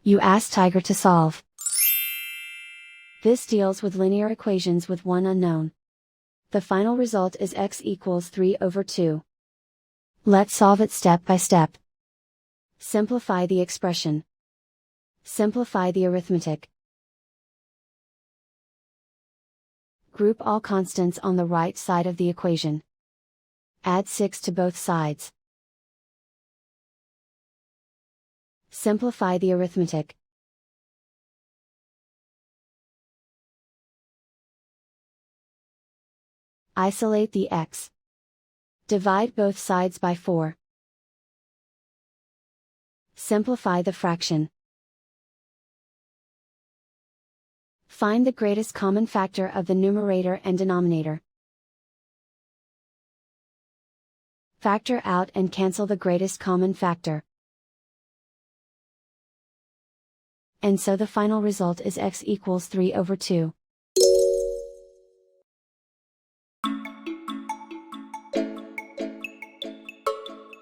You ask Tiger to solve. This deals with linear equations with one unknown. The final result is x equals 3/2. Let's solve it step by step. Simplify the expression. Simplify the arithmetic. Group all constants on the right side of the equation. Add 6 to both sides. Simplify the arithmetic. Isolate the x. Divide both sides by 4. Simplify the fraction. Find the greatest common factor of the numerator and denominator. Factor out and cancel the greatest common factor. And so the final result is x equals 3/2.